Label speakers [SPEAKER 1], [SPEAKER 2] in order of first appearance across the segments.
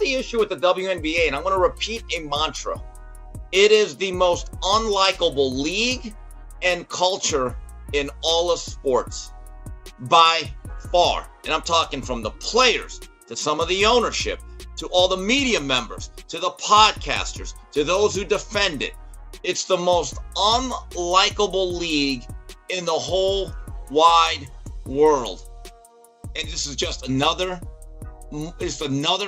[SPEAKER 1] the issue with the WNBA, and I'm going to repeat a mantra. It is the most unlikable league and culture in all of sports by far. And I'm talking from the players to some of the ownership, to all the media members, to the podcasters, to those who defend it. It's the most unlikable league in the whole wide world. And this is just another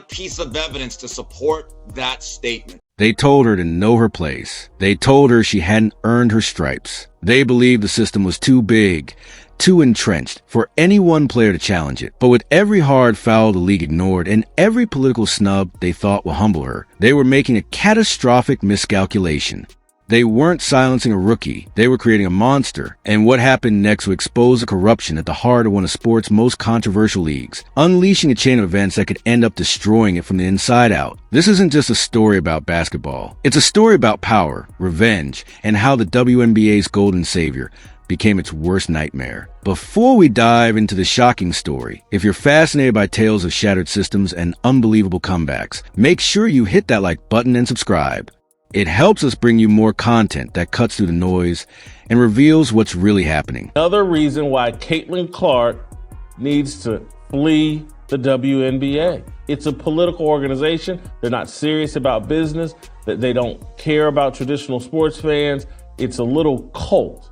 [SPEAKER 1] piece of evidence to support that statement.
[SPEAKER 2] They told her to know her place. They told her she hadn't earned her stripes. They believed the system was too big, too entrenched for any one player to challenge it. But with every hard foul the league ignored and every political snub they thought would humble her, they were making a catastrophic miscalculation. They weren't silencing a rookie, they were creating a monster. And what happened next would expose the corruption at the heart of one of sports' most controversial leagues, unleashing a chain of events that could end up destroying it from the inside out. This isn't just a story about basketball. It's a story about power, revenge, and how the WNBA's golden savior became its worst nightmare. Before we dive into the shocking story, if you're fascinated by tales of shattered systems and unbelievable comebacks, make sure you hit that like button and subscribe. It helps us bring you more content that cuts through the noise and reveals what's really happening.
[SPEAKER 3] Another reason why Caitlin Clark needs to flee the WNBA. It's a political organization. They're not serious about business. That they don't care about traditional sports fans. It's a little cult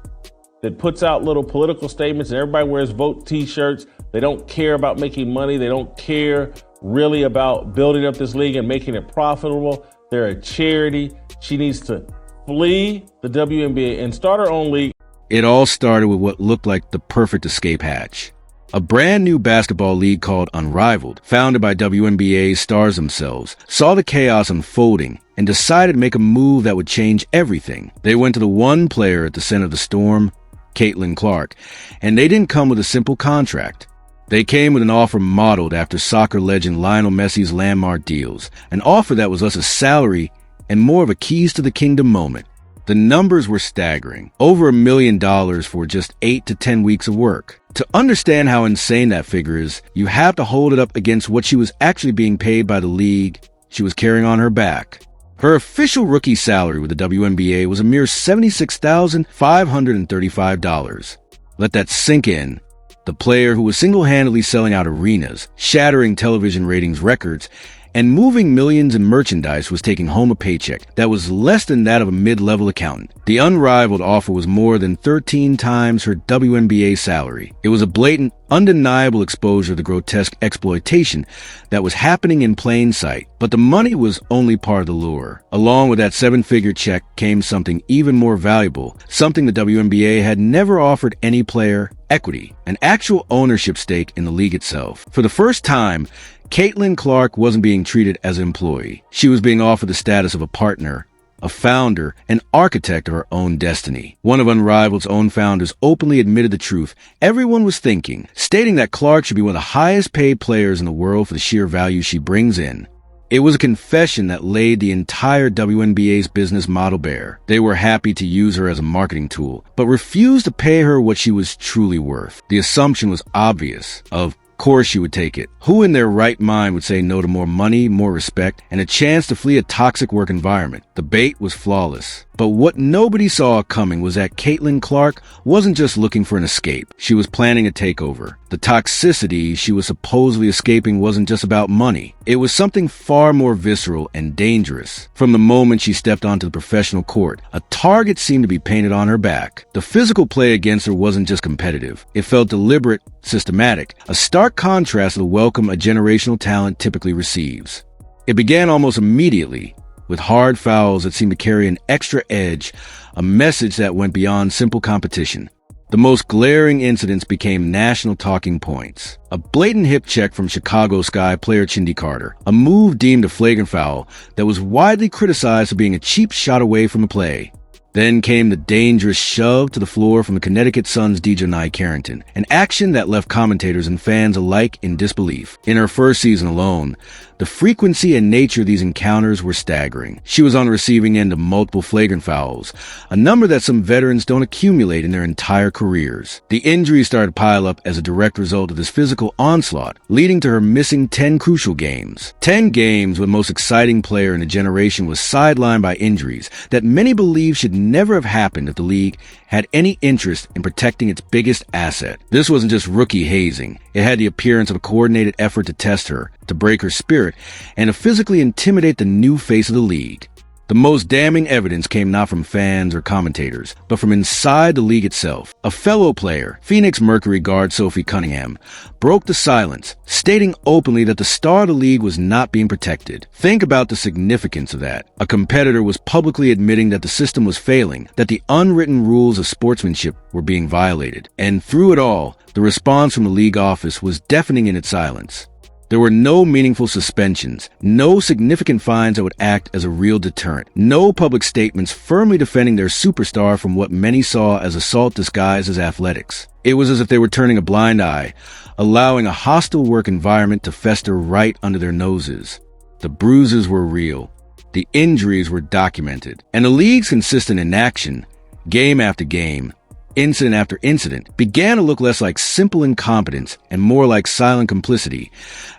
[SPEAKER 3] that puts out little political statements and everybody wears vote t-shirts. They don't care about making money. They don't care really about building up this league and making it profitable. They're a charity. She needs to flee the WNBA and start her own league.
[SPEAKER 2] It all started with what looked like the perfect escape hatch. A brand new basketball league called Unrivaled, founded by WNBA stars themselves, saw the chaos unfolding and decided to make a move that would change everything. They went to the one player at the center of the storm, Caitlin Clark, and they didn't come with a simple contract. They came with an offer modeled after soccer legend Lionel Messi's landmark deals, an offer that was less a salary and more of a keys to the kingdom moment. The numbers were staggering, over $1 million for just 8 to 10 weeks of work. To understand how insane that figure is, you have to hold it up against what she was actually being paid by the league she was carrying on her back. Her official rookie salary with the WNBA was a mere $76,535. Let that sink in. The player who was single-handedly selling out arenas, shattering television ratings records, and moving millions in merchandise was taking home a paycheck that was less than that of a mid-level accountant. The Unrivaled offer was more than 13 times her WNBA salary. It was a blatant, undeniable exposure to the grotesque exploitation that was happening in plain sight. But the money was only part of the lure. Along with that seven-figure check came something even more valuable, something the WNBA had never offered any player: equity, an actual ownership stake in the league itself. For the first time, Caitlin Clark wasn't being treated as an employee. She was being offered the status of a partner, a founder, an architect of her own destiny. One of Unrivaled's own founders openly admitted the truth everyone was thinking, stating that Clark should be one of the highest paid players in the world for the sheer value she brings in. It was a confession that laid the entire WNBA's business model bare. They were happy to use her as a marketing tool, but refused to pay her what she was truly worth. The assumption was obvious. Of course she would take it. Who in their right mind would say no to more money, more respect, and a chance to flee a toxic work environment? The bait was flawless. But what nobody saw coming was that Caitlin Clark wasn't just looking for an escape. She was planning a takeover. The toxicity she was supposedly escaping wasn't just about money. It was something far more visceral and dangerous. From the moment she stepped onto the professional court, a target seemed to be painted on her back. The physical play against her wasn't just competitive. It felt deliberate, systematic, a stark contrast to the welcome a generational talent typically receives. It began almost immediately, with hard fouls that seemed to carry an extra edge, a message that went beyond simple competition. The most glaring incidents became national talking points. A blatant hip check from Chicago Sky player Chindy Carter, a move deemed a flagrant foul that was widely criticized for being a cheap shot away from a play. Then came the dangerous shove to the floor from the Connecticut Sun's Dejanai Carrington, an action that left commentators and fans alike in disbelief. In her first season alone, the frequency and nature of these encounters were staggering. She was on the receiving end of multiple flagrant fouls, a number that some veterans don't accumulate in their entire careers. The injuries started to pile up as a direct result of this physical onslaught, leading to her missing 10 crucial games. 10 games when the most exciting player in a generation was sidelined by injuries that many believe should never have happened if the league had any interest in protecting its biggest asset. This wasn't just rookie hazing. It had the appearance of a coordinated effort to test her, to break her spirit, and to physically intimidate the new face of the league. The most damning evidence came not from fans or commentators, but from inside the league itself. A fellow player, Phoenix Mercury guard Sophie Cunningham, broke the silence, stating openly that the star of the league was not being protected. Think about the significance of that. A competitor was publicly admitting that the system was failing, that the unwritten rules of sportsmanship were being violated. And through it all, the response from the league office was deafening in its silence. There were no meaningful suspensions, no significant fines that would act as a real deterrent, no public statements firmly defending their superstar from what many saw as assault disguised as athletics. It was as if they were turning a blind eye, allowing a hostile work environment to fester right under their noses. The bruises were real. The injuries were documented. And the league's consistent inaction, game after game, incident after incident, began to look less like simple incompetence and more like silent complicity,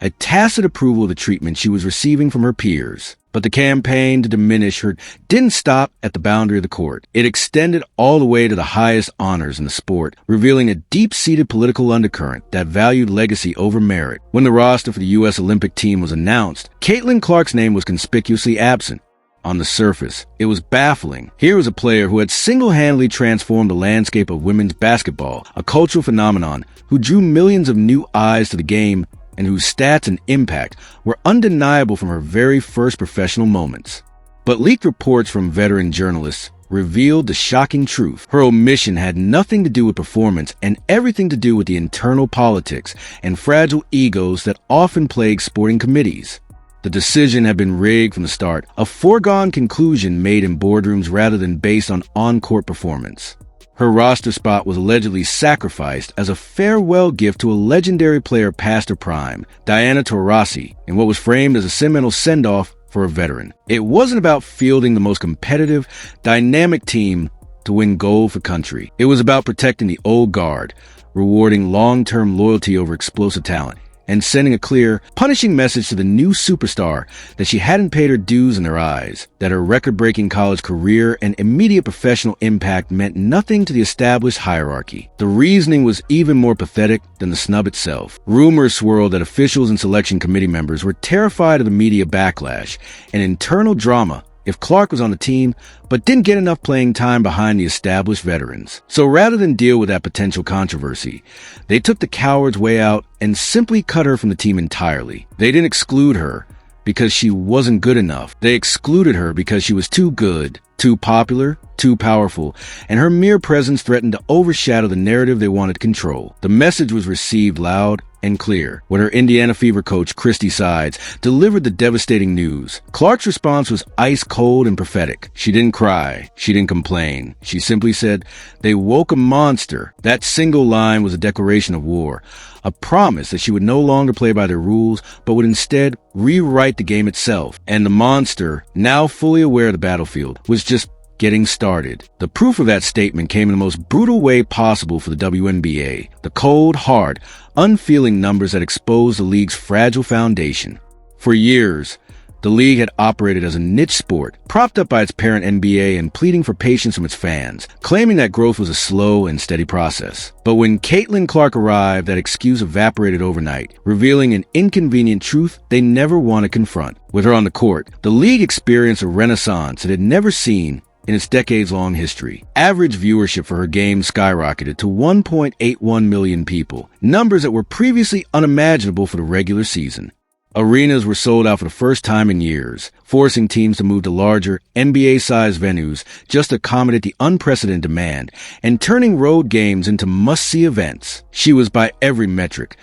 [SPEAKER 2] a tacit approval of the treatment she was receiving from her peers. But the campaign to diminish her didn't stop at the boundary of the court. It extended all the way to the highest honors in the sport, revealing a deep-seated political undercurrent that valued legacy over merit. When the roster for the U.S. Olympic team was announced, Caitlin Clark's name was conspicuously absent. On the surface, it was baffling. Here was a player who had single-handedly transformed the landscape of women's basketball, a cultural phenomenon who drew millions of new eyes to the game and whose stats and impact were undeniable from her very first professional moments. But leaked reports from veteran journalists revealed the shocking truth. Her omission had nothing to do with performance and everything to do with the internal politics and fragile egos that often plague sporting committees. The decision had been rigged from the start, a foregone conclusion made in boardrooms rather than based on on-court performance. Her roster spot was allegedly sacrificed as a farewell gift to a legendary player past her prime, Diana Taurasi, in what was framed as a sentimental send-off for a veteran. It wasn't about fielding the most competitive, dynamic team to win gold for country. It was about protecting the old guard, rewarding long-term loyalty over explosive talent, and sending a clear, punishing message to the new superstar that she hadn't paid her dues in their eyes, that her record-breaking college career and immediate professional impact meant nothing to the established hierarchy. The reasoning was even more pathetic than the snub itself. Rumors swirled that officials and selection committee members were terrified of the media backlash and internal drama if Clark was on the team, but didn't get enough playing time behind the established veterans. So rather than deal with that potential controversy, they took the coward's way out and simply cut her from the team entirely. They didn't exclude her because she wasn't good enough. They excluded her because she was too good, too popular, too powerful, and her mere presence threatened to overshadow the narrative they wanted to control. The message was received loud and clear when her Indiana Fever coach, Christy Sides, delivered the devastating news. Clark's response was ice cold and prophetic. She didn't cry. She didn't complain. She simply said, "They woke a monster." That single line was a declaration of war, a promise that she would no longer play by their rules, but would instead rewrite the game itself. And the monster, now fully aware of the battlefield, was just getting started. The proof of that statement came in the most brutal way possible for the WNBA, the cold, hard, unfeeling numbers that exposed the league's fragile foundation. For years, the league had operated as a niche sport, propped up by its parent NBA and pleading for patience from its fans, claiming that growth was a slow and steady process. But when Caitlin Clark arrived, that excuse evaporated overnight, revealing an inconvenient truth they never want to confront. With her on the court, the league experienced a renaissance it had never seen in its decades-long history. Average viewership for her game skyrocketed to 1.81 million people, numbers that were previously unimaginable for the regular season. Arenas were sold out for the first time in years, forcing teams to move to larger, NBA-sized venues just to accommodate the unprecedented demand, and turning road games into must-see events. She was by every metric,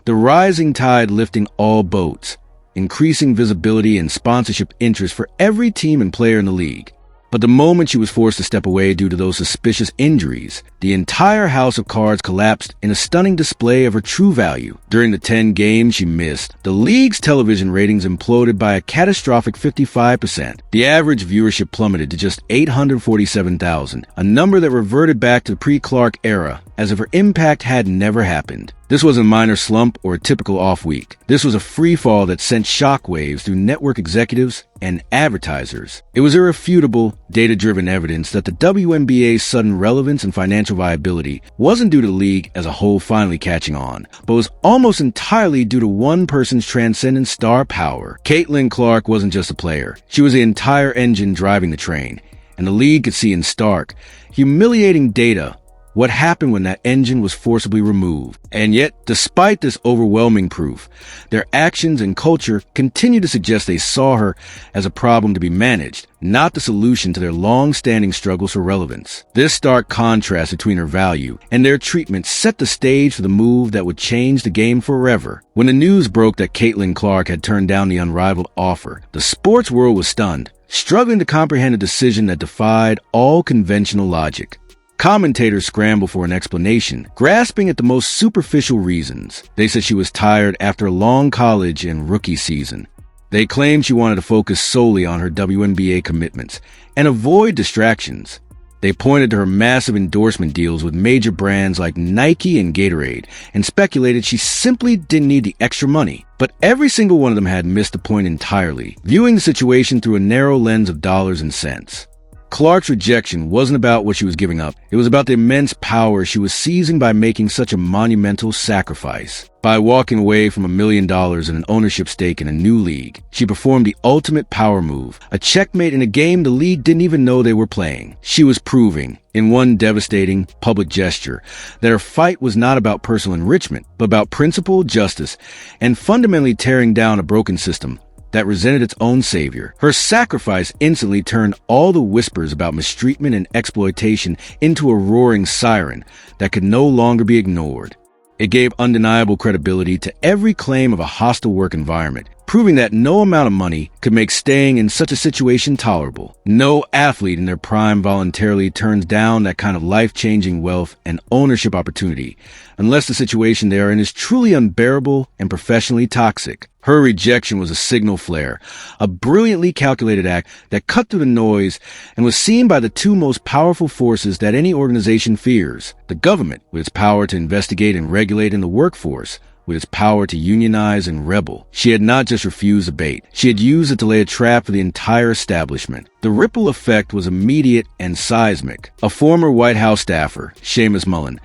[SPEAKER 2] the rising tide lifting all boats, increasing visibility and sponsorship interest for every team and player in the league. But the moment she was forced to step away due to those suspicious injuries, the entire house of cards collapsed in a stunning display of her true value. During the 10 games she missed, the league's television ratings imploded by a catastrophic 55%. The average viewership plummeted to just 847,000, a number that reverted back to the pre-Clark era, as if her impact had never happened. This wasn't a minor slump or a typical off week. This was a free fall that sent shockwaves through network executives and advertisers. It was irrefutable, data-driven evidence that the WNBA's sudden relevance and financial viability wasn't due to the league as a whole finally catching on, but was almost entirely due to one person's transcendent star power. Caitlin Clark wasn't just a player. She was the entire engine driving the train, and the league could see in stark, humiliating data what happened when that engine was forcibly removed. And yet, despite this overwhelming proof, their actions and culture continue to suggest they saw her as a problem to be managed, not the solution to their long-standing struggles for relevance. This stark contrast between her value and their treatment set the stage for the move that would change the game forever. When the news broke that Caitlin Clark had turned down the unrivaled offer, the sports world was stunned, struggling to comprehend a decision that defied all conventional logic. Commentators scrambled for an explanation, grasping at the most superficial reasons. They said she was tired after a long college and rookie season. They claimed she wanted to focus solely on her WNBA commitments and avoid distractions. They pointed to her massive endorsement deals with major brands like Nike and Gatorade and speculated she simply didn't need the extra money. But every single one of them had missed the point entirely, viewing the situation through a narrow lens of dollars and cents. Clark's rejection wasn't about what she was giving up. It was about the immense power she was seizing by making such a monumental sacrifice. By walking away from $1 million and an ownership stake in a new league, she performed the ultimate power move, a checkmate in a game the league didn't even know they were playing. She was proving, in one devastating public gesture, that her fight was not about personal enrichment, but about principle, justice, and fundamentally tearing down a broken system that resented its own savior. Her sacrifice instantly turned all the whispers about mistreatment and exploitation into a roaring siren that could no longer be ignored. It gave undeniable credibility to every claim of a hostile work environment, proving that no amount of money could make staying in such a situation tolerable. No athlete in their prime voluntarily turns down that kind of life-changing wealth and ownership opportunity, unless the situation they are in is truly unbearable and professionally toxic. Her rejection was a signal flare, a brilliantly calculated act that cut through the noise and was seen by the two most powerful forces that any organization fears: the government, with its power to investigate and regulate, and the workforce, with its power to unionize and rebel. She had not just refused the bait. She had used it to lay a trap for the entire establishment. The ripple effect was immediate and seismic. A former White House staffer, Seamus Mullen,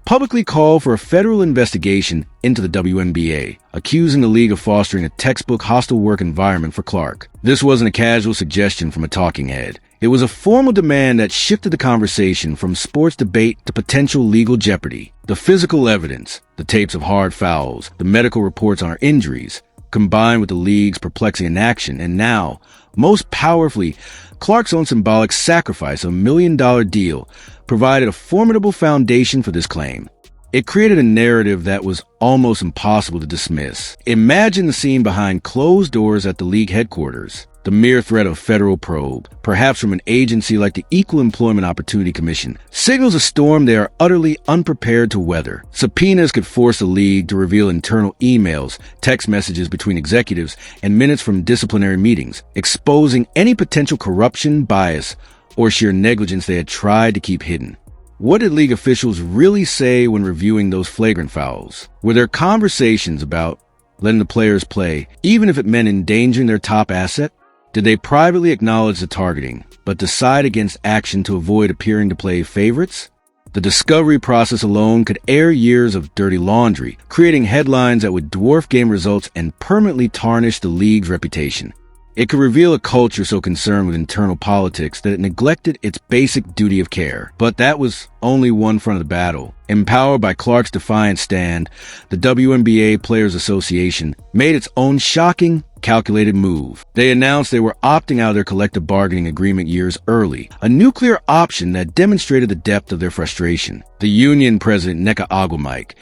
[SPEAKER 2] publicly called for a federal investigation into the WNBA, accusing the league of fostering a textbook hostile work environment for Clark. This wasn't a casual suggestion from a talking head. It was a formal demand that shifted the conversation from sports debate to potential legal jeopardy. The physical evidence, the tapes of hard fouls, the medical reports on her injuries, combined with the league's perplexing inaction, and now, most powerfully, Clark's own symbolic sacrifice of $1 million deal, provided a formidable foundation for this claim. It created a narrative that was almost impossible to dismiss. Imagine the scene behind closed doors at the league headquarters. The mere threat of a federal probe, perhaps from an agency like the Equal Employment Opportunity Commission, signals a storm they are utterly unprepared to weather. Subpoenas could force the league to reveal internal emails, text messages between executives, and minutes from disciplinary meetings, exposing any potential corruption, bias, or sheer negligence they had tried to keep hidden. What did league officials really say when reviewing those flagrant fouls? Were there conversations about letting the players play, even if it meant endangering their top asset? Did they privately acknowledge the targeting, but decide against action to avoid appearing to play favorites? The discovery process alone could air years of dirty laundry, creating headlines that would dwarf game results and permanently tarnish the league's reputation. It could reveal a culture so concerned with internal politics that it neglected its basic duty of care. But that was only one front of the battle. Empowered by Clark's defiant stand, the WNBA Players Association made its own shocking, calculated move. They announced they were opting out of their collective bargaining agreement years early, a nuclear option that demonstrated the depth of their frustration. The union president, Nneka Agwemike,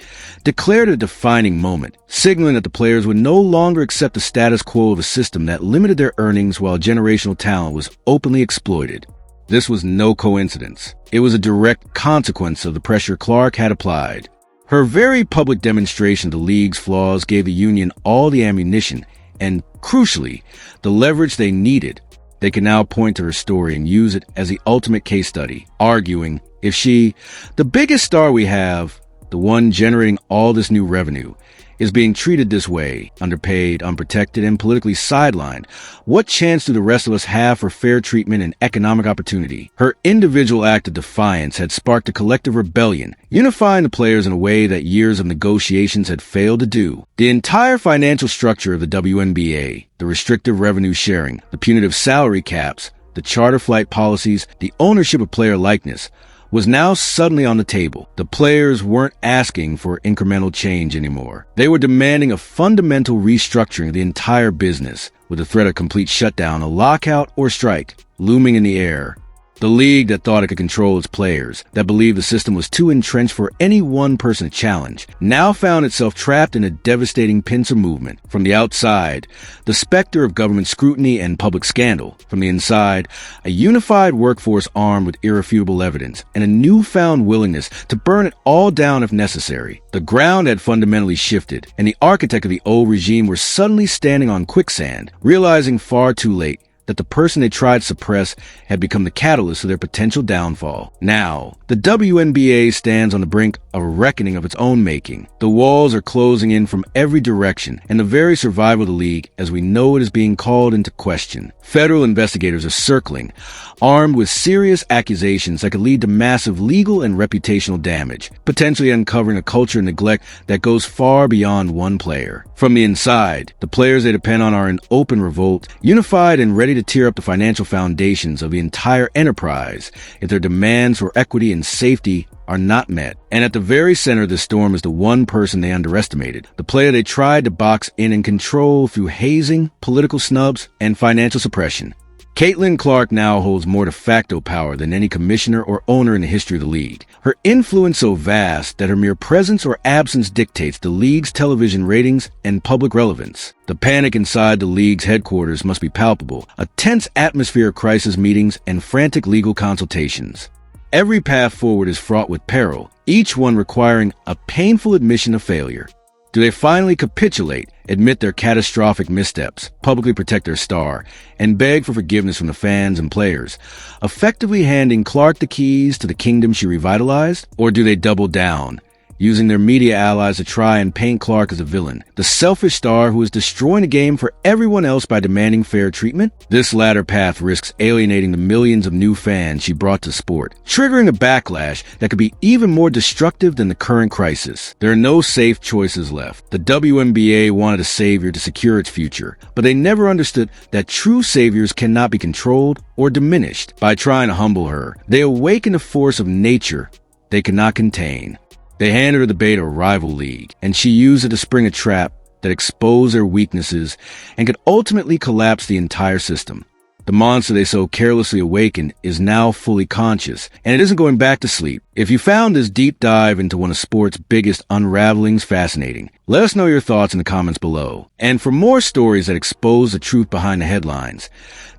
[SPEAKER 2] declared a defining moment, signaling that the players would no longer accept the status quo of a system that limited their earnings while generational talent was openly exploited. This was no coincidence. It was a direct consequence of the pressure Clark had applied. Her very public demonstration of the league's flaws gave the union all the ammunition and, crucially, the leverage they needed. They could now point to her story and use it as the ultimate case study, arguing if she, the biggest star we have, the one generating all this new revenue, is being treated this way, underpaid, unprotected, and politically sidelined, what chance do the rest of us have for fair treatment and economic opportunity? Her individual act of defiance had sparked a collective rebellion, unifying the players in a way that years of negotiations had failed to do. The entire financial structure of the WNBA, the restrictive revenue sharing, the punitive salary caps, the charter flight policies, the ownership of player likeness, was now suddenly on the table. The players weren't asking for incremental change anymore. They were demanding a fundamental restructuring of the entire business, with the threat of complete shutdown, a lockout, or strike looming in the air. The league that thought it could control its players, that believed the system was too entrenched for any one person to challenge, now found itself trapped in a devastating pincer movement. From the outside, the specter of government scrutiny and public scandal. From the inside, a unified workforce armed with irrefutable evidence and a newfound willingness to burn it all down if necessary. The ground had fundamentally shifted, and the architect of the old regime were suddenly standing on quicksand, realizing far too late that the person they tried to suppress had become the catalyst of their potential downfall. Now, the WNBA stands on the brink of a reckoning of its own making. The walls are closing in from every direction, and the very survival of the league, as we know it, is being called into question. Federal investigators are circling, armed with serious accusations that could lead to massive legal and reputational damage, potentially uncovering a culture of neglect that goes far beyond one player. From the inside, the players they depend on are in open revolt, unified and ready to tear up the financial foundations of the entire enterprise if their demands for equity and safety are not met. And at the very center of the storm is the one person they underestimated, the player they tried to box in and control through hazing, political snubs, and financial suppression. Caitlin Clark now holds more de facto power than any commissioner or owner in the history of the league. Her influence so vast that her mere presence or absence dictates the league's television ratings and public relevance. The panic inside the league's headquarters must be palpable, a tense atmosphere of crisis meetings and frantic legal consultations. Every path forward is fraught with peril, each one requiring a painful admission of failure. Do they finally capitulate, admit their catastrophic missteps, publicly protect their star, and beg for forgiveness from the fans and players, effectively handing Clark the keys to the kingdom she revitalized? Or do they double down, using their media allies to try and paint Clark as a villain, the selfish star who is destroying the game for everyone else by demanding fair treatment? This latter path risks alienating the millions of new fans she brought to sport, triggering a backlash that could be even more destructive than the current crisis. There are no safe choices left. The WNBA wanted a savior to secure its future, but they never understood that true saviors cannot be controlled or diminished. By trying to humble her, they awakened a force of nature they could not contain. They handed her the bait of a rival league, and she used it to spring a trap that exposed their weaknesses and could ultimately collapse the entire system. The monster they so carelessly awakened is now fully conscious, and it isn't going back to sleep. If you found this deep dive into one of sport's biggest unravelings fascinating, let us know your thoughts in the comments below. And for more stories that expose the truth behind the headlines,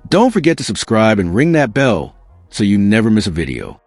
[SPEAKER 2] don't forget to subscribe and ring that bell so you never miss a video.